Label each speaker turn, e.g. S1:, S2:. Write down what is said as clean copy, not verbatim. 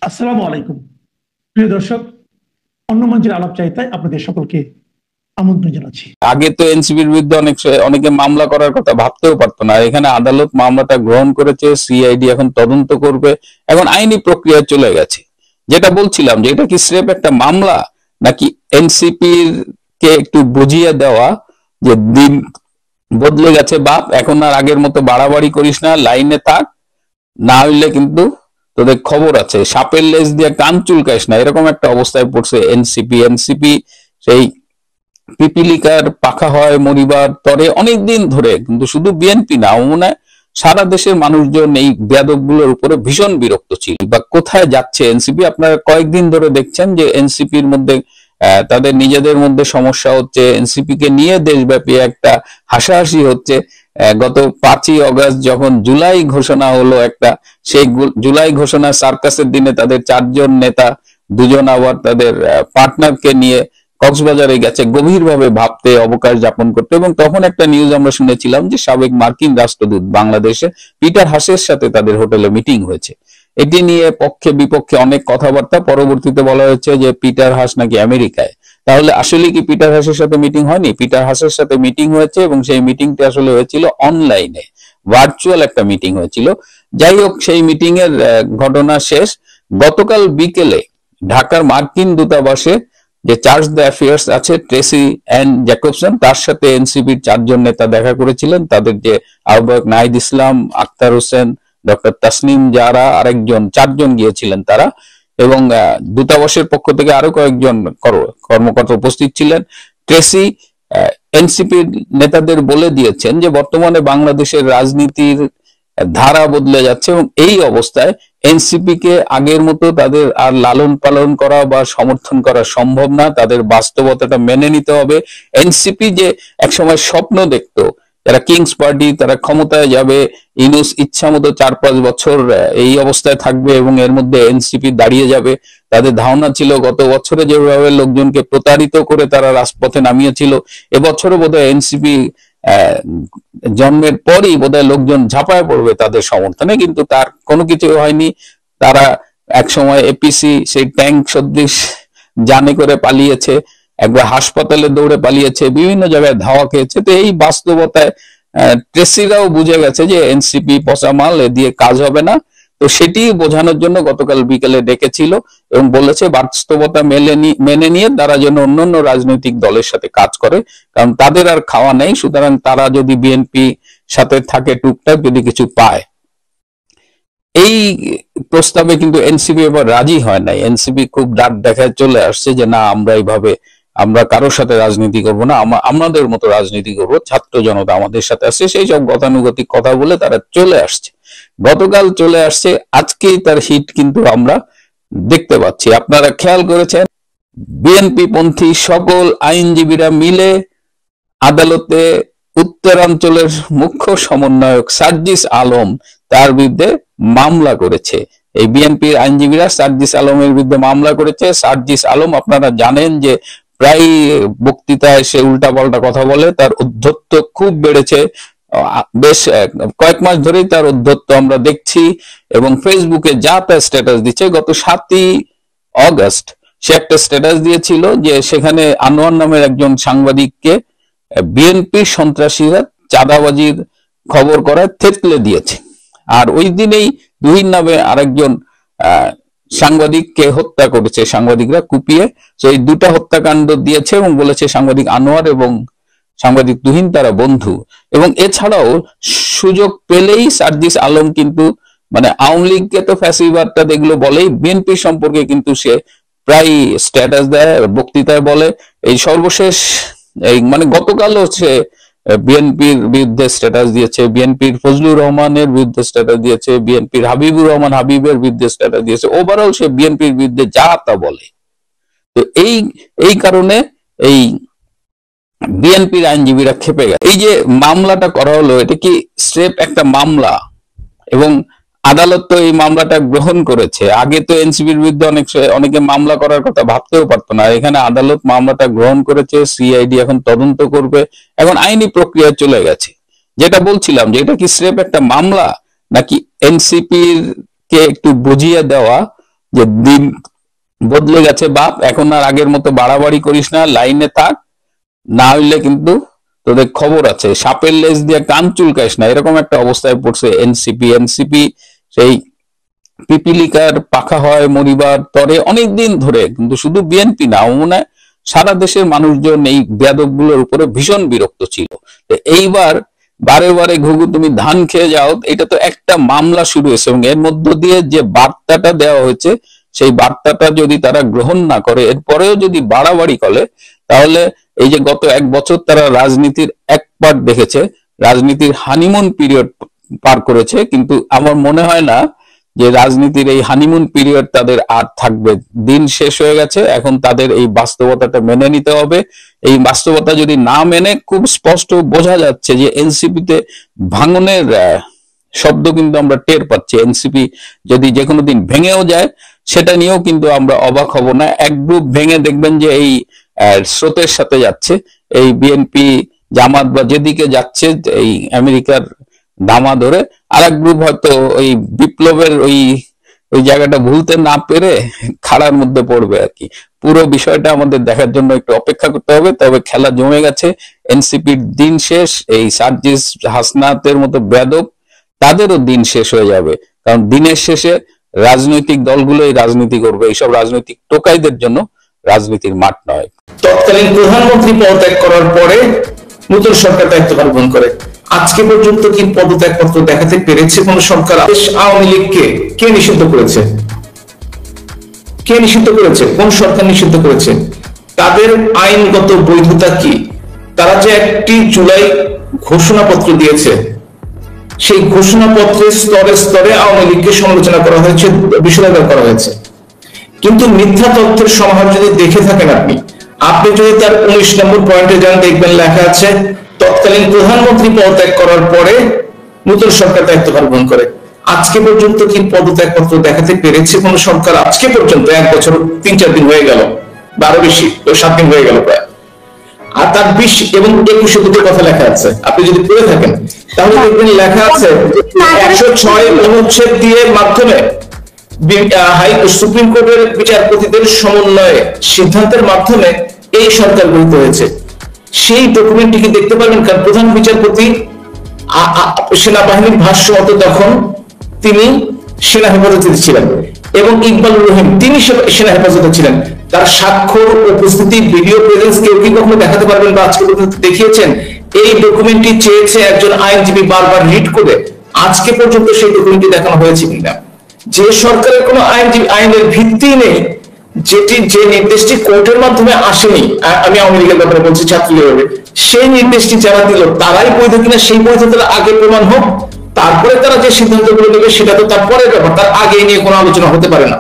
S1: আসসালামু আলাইকুম প্রিয় দর্শক, অন্য মঞ্চের আলাপচারিতায় আপনাদের সকলকে আমন্ত্রণ জানাচ্ছি।
S2: আগে তো এনসিপির বিরুদ্ধে অনেকে মামলা করার কথা ভাবতেও পারতো না। এখানে আদালত মামলাটা গ্রহণ করেছে, সিআইডি এখন তদন্ত করবে, এখন আইনি প্রক্রিয়া চলে গেছে। যেটা বলছিলাম যে এটা কি স্রেফ একটা মামলা, নাকি এনসিপির কে একটু বুঝিয়ে দেওয়া যে দিন বদলে গেছে বাপ, এখন আর আগের মতো বাড়াবাড়ি করিস না, লাইনে থাক, না হইলে কিন্তু তোদের খবর আছে, সাপের লেজ দিয়ে কান চুলকাইস না, এরকম একটা অবস্থায় পড়ছে এনসিপি। সেই পিপিলিকার পাখা হয় মরিবার তরে অনেকদিন ধরে, কিন্তু শুধু বিএনপি না, মনে সারা দেশের মানুষজন এই বেয়াদব গুলোর উপরে ভীষণ বিরক্ত ছিল। বা কোথায় যাচ্ছে এনসিপি, আপনারা কয়েকদিন ধরে দেখছেন যে এনসিপির মধ্যে তাদের নিজেদের মধ্যে সমস্যা হচ্ছে, এনসিপি কে নিয়ে দেশব্যাপী একটা হাসাহাসি হচ্ছে। গত 5ই অগস্ট যখন জুলাই ঘোষণা হলো একটা, সেই জুলাই ঘোষণা সার্কাসের দিনে তাদের 4জন নেতা, 2জন আবার তাদের পার্টনারকে নিয়ে কক্সবাজারে গেছে গভীরভাবে ভাবতে, অবকাশ যাপন করতে। এবং তখন একটা নিউজ আমরা শুনেছিলাম যে সাবেক মার্কিন রাষ্ট্রদূত বাংলাদেশে পিটার হাসের সাথে তাদের হোটেলে মিটিং হয়েছে। এটি নিয়ে পক্ষে বিপক্ষে অনেক কথাবার্তা, পরবর্তীতে বলা হয়েছে যে পিটার হাস নাকি আমেরিকায়। তাহলে আসলে কি পিটার হাসের সাথে মিটিং হয়নি? পিটার হাসের সাথে মিটিং হয়েছে, এবং সেই মিটিংটা আসলে হয়েছিল অনলাইনে, ভার্চুয়াল একটা মিটিং হয়েছিল। যাই হোক, সেই মিটিং এর ঘটনা শেষ। গতকাল বিকেলে ঢাকার মার্কিন দূতাবাসে যে চার্জ দ্য অ্যাফেয়ার্স আছে, ট্রেসি অ্যান্ড জ্যাকবসন, তার সাথে এনসিপির 4জন নেতা দেখা করেছিলেন। তাদের যে আহ্বায়ক নাহিদ ইসলাম, আক্তার হোসেন, ডক্টর তাসনিম জারা, আরেকজন, 4জন গিয়েছিলেন তারা। এবং দূতাবাসের পক্ষ থেকে আরো কয়েকজন কর্মকর্তা উপস্থিত ছিলেন। ট্রেসি এনসিপির নেতাদের বলে দিয়েছেন যে বর্তমানে বাংলাদেশের রাজনীতির ধারা বদলে যাচ্ছে, এবং এই অবস্থায় এনসিপি কে আগের মতো তাদের আর লালন পালন করা বা সমর্থন করা সম্ভব না, তাদের বাস্তবতাটা মেনে নিতে হবে। এনসিপি যে একসময় স্বপ্ন দেখতো, যারা কিংস পার্টি, তারা ক্ষমতায় যাবে, ইউনূস ইচ্ছা মতো 4-5 বছর এই অবস্থায় থাকবে এবং এর মধ্যে এনসিপি দাঁড়িয়ে যাবে। তাদের ধারণা ছিল গত বছরে যেভাবে লোকজনকে প্রতারিত করে তারা রাজপথে নামিয়েছিল, এবছরও বোধহয় এনসিপি জন্মের পরই বোধহয় লোকজন ঝাঁপায় পড়বে তাদের সমর্থনে, কিন্তু তার কোনো কিছু হয়নি। তারা একসময় এপিসি সেই ট্যাঙ্ক সদৃশ জানে করে পালিয়েছে, একবার হাসপাতালে দৌড়ে পালিয়েছে, বিভিন্ন জায়গায় ধাওয়া খেয়েছে। তো এই বাস্তবতায় ট্রেসিরাও বুঝে গেছে যে এনসিপি পচা মাল, এ দিয়ে কাজ হবে না। তো সেটি বোঝানোর জন্য গতকাল বিকেলে ডেকেছিল এবং বলেছে বাস্তবতা মেনে নিয়ে তারা যেন অন্যান্য রাজনৈতিক দলের সাথে কাজ করে, কারণ তাদের আর খাওয়া নেই। সুতরাং তারা যদি বিএনপি সাথে থাকে, টুকটাক যদি কিছু পায়। এই প্রস্তাবে কিন্তু এনসিপি এবার রাজি হয় নাই। এনসিপি খুব ডাক দেখায় চলে আসছে যে না, আমরা কারোর সাথে রাজনীতি করব না, আমাদের মতো রাজনীতি করব, ছাত্র জনতা আমাদের সাথে আসছে, সেই সব গতানুগতিক কথা বলে তারা চলে আসছে। গতকাল চলে আসছে, আজকেই তার হিট কিন্তু আমরা দেখতে পাচ্ছি। আপনারা খেয়াল করেছেন, বিএনপি পন্থী সকল আইনজীবীরা মিলে আদালতে উত্তরাঞ্চলের মুখ্য সমন্বয়ক সার্জিস আলম, তার বিরুদ্ধে মামলা করেছে। এই বিএনপির আইনজীবীরা সার্জিস আলমের বিরুদ্ধে মামলা করেছে। সার্জিস আলম, আপনারা জানেন যে প্রায় বক্তৃতায় সে উল্টাপাল্টা কথা বলে, তার উদ্ধত্ত খুব বেড়েছে। বেশ কয়েক মাস ধরেই তার উদ্ধত্ত আমরা দেখছি, এবং ফেসবুকে যা তার স্ট্যাটাস দিচ্ছে। গত 7ই অগস্ট সে একটা স্ট্যাটাস দিয়েছিল যে সেখানে আনোয়ার নামের একজন সাংবাদিককে বিএনপি সন্ত্রাসীরা চাঁদাবাজির খবর করায় থেতলে দিয়েছে। আর ওই দিনেই তুহিন নামে আরেকজন সাংবাদিককে হত্যা করেছে সাংবাদিকরা কুপিয়ে। তো এই দুটা হত্যাকাণ্ড দিয়েছে এবং বলেছে সাংবাদিক আনোয়ার এবং সাংবাদিক তুহিন তারা বন্ধু। এবং এছাড়াও সুযোগ পেলেই সার্জিস আলম কিন্তু, মানে আওয়ামী লীগকে তো ফ্যাসিবাদটা দেখলো বলেই, বিএনপি সম্পর্কে কিন্তু সে প্রায় স্ট্যাটাস দেয়, বক্তৃতায় বলে। এই সর্বশেষ মানে গতকালও সে বিএনপির বিরুদ্ধে স্ট্যাটাস দিয়েছে, বিএনপির ফজলুর রহমানের বিরুদ্ধে স্ট্যাটাস দিয়েছে, বিএনপির হাবিবুর রহমান হাবিবের বিরুদ্ধে স্ট্যাটাস দিয়েছে। ওভারঅল সে বিএনপির বিরুদ্ধে যা তা বলে। তো এই কারণে এই বিএনপির আইনজীবীরা ক্ষেপে গেছে। এই যে মামলাটা করা হলো, এটা কি স্রেফ একটা মামলা? এবং আদালত তো এই মামলাটা গ্রহণ করেছে। আগে তো এনসিপির বিরুদ্ধে অনেকে মামলা করার কথা ভাবতেও পারতো না। এখানে আদালত মামলাটা গ্রহণ করেছে, সিআইডি এখন তদন্ত করবে, এখন আইনি প্রক্রিয়া চলে গেছে। যেটা বলছিলাম যে এটা কি স্রেফ একটা মামলা, নাকি এনসিপির কে একটু বুঝিয়ে দেওয়া যে দিন বদলে গেছে বাপ, এখন আর আগের মতো বাড়াবাড়ি করিস না, লাইনে থাক, না হইলে কিন্তু তোদের খবর আছে, সাপের লেজ দিয়ে কান চুলকাইস না, এরকম একটা অবস্থায় পড়ছে এনসিপি। সেই পিপিলিকার পাখা হয় মরিবার তরে অনেকদিন ধরে, কিন্তু শুধু বিএনপি না, মনে হয় সারা দেশের মানুষজন এই বেয়াদবগুলোর উপরে ভীষণ বিরক্ত ছিল। এইবার বারে বারে ঘুঘু তুমি ধান খেয়ে যাও, এটা তো একটা মামলা শুরু হয়েছে, এবং এর মধ্য দিয়ে যে বার্তাটা দেওয়া হয়েছে সেই বার্তাটা যদি তারা গ্রহণ না করে, এরপরেও যদি বাড়াবাড়ি করে, তাহলে এই যে গত 1 বছর তারা রাজনীতির এক পার্ট দেখেছে, রাজনীতির হানিমুন পিরিয়ড পার করেছে, কিন্তু আমার মনে হয় না যে রাজনীতির এই হানিমুন পিরিয়ড তাদের আর থাকবে। দিন শেষ হয়ে গেছে, এখন তাদের এই বাস্তবতাটা মেনে নিতে হবে। এই বাস্তবতা যদি না মেনে, খুব স্পষ্ট বোঝা যাচ্ছে যে এনসিপিতে ভাঙনের শব্দ কিন্তু আমরা টের পাচ্ছি। এনসিপি যদি যে কোনো দিন ভেঙেও যায়, সেটা নিয়েও কিন্তু আমরা অবাক হব না। এক গ্রুপ ভেঙে দেখবেন যে এই স্রোতের সাথে যাচ্ছে, এই বিএনপি জামাত বা যেদিকে যাচ্ছে এই আমেরিকার ধামা ধরে, আর এক গ্রুপ হয়তো ওই বিপ্লবের ওই জায়গাটা ভুলতে না পেরে খাড়ার মধ্যে পড়বে আর কি। পুরো বিষয়টা আমাদের দেখার জন্য একটু অপেক্ষা করতে হবে। তবে খেলা জমে গেছে, এনসিপির দিন শেষ, এই সার্জিস হাসনাতের মতো বেয়াদব তাদেরও দিন শেষ হয়ে যাবে। কারণ দিনের শেষে রাজনৈতিক দলগুলোই রাজনীতি করবে, এইসব রাজনৈতিক টোকাইদের জন্য রাজনীতির মাঠ নয়।
S3: তৎকালীন প্রধানমন্ত্রী পদত্যাগ করার পরে নতুন সরকার দায়িত্বভার গ্রহণ করে, আজকে পর্যন্ত কি পদত্যাগপত্র দেখাতে পেরেছে কোন সরকার? আওয়ামী লীগকে কে নিষিদ্ধ করেছে? কে নিষিদ্ধ করেছে? কোন সরকার নিষিদ্ধ করেছে? তাদের আইনগত বৈধতা কি? তারা যে একটি জুলাই ঘোষণাপত্র দিয়েছে, সেই ঘোষণাপত্রের স্তরে স্তরে আওয়ামী লীগকে সমালোচনা করা হয়েছে, বিষোদ্গার করা হয়েছে। কিন্তু মিথ্যা তথ্যের সমাহার যদি দেখে থাকেন আপনি যদি তার 19 নম্বর পয়েন্টে যান, দেখবেন লেখা আছে তৎকালীন প্রধানমন্ত্রী পদত্যাগ করার পরে নতুন সরকার দায়িত্বভার গ্রহণ করে। আজকে পর্যন্ত কি পদত্যাগপত্র দেখাতে পেরেছে কোন সরকার? আজকে পর্যন্ত 1 বছর 3-4 দিন হয়ে গেল, বা আরো বেশি, 7 দিন হয়ে গেল প্রায়। আর তার 20 এবং 21 দুটো কথা লেখা আছে, আপনি যদি পড়ে থাকেন তাহলে দেখবেন লেখা আছে 106 অনুচ্ছেদ দিয়ে মাধ্যমে সুপ্রিম কোর্টের বিচারপতিদের সমন্বয়ে সিদ্ধান্তের মাধ্যমে এই সরকার গঠিত হয়েছে। সেই ডকুমেন্টটি কি দেখতে পারবেন? কারণ প্রধান বিচারপতি সেনাবাহিনীর ভাষ্য মতো তখন তিনি সেনা হেফাজতে ছিলেন, এবং ইকবালুর রহিম তিনি সেনা হেফাজতে ছিলেন। তার স্বাক্ষর, উপস্থিতি, ভিডিও প্রেজেন্স কেউ কি কখনো দেখাতে পারবেন বা আজকে পর্যন্ত দেখিয়েছেন? এই ডকুমেন্টটি চেয়েছে একজন আইনজীবী বারবার রিড করে, আজকে পর্যন্ত সেই ডকুমেন্টটি দেখানো হয়েছে কিনা? যে সরকারের কোনো আইনের ভিত্তি নেই, যে নির্দেশটি কোর্টের মাধ্যমে আসেনি, আমি আওয়ামী লীগের ব্যাপারে বলছি, ছাত্রলীগের, সেই নির্দেশটি যারা দিল তারাই বৈধ কিনা সেই বৈধতার আগে প্রমাণ হোক, তারপরে তারা যে সিদ্ধান্তগুলো নেবে সেটা তো তার পরের ব্যাপার, তার আগে নিয়ে কোনো আলোচনা হতে পারে না।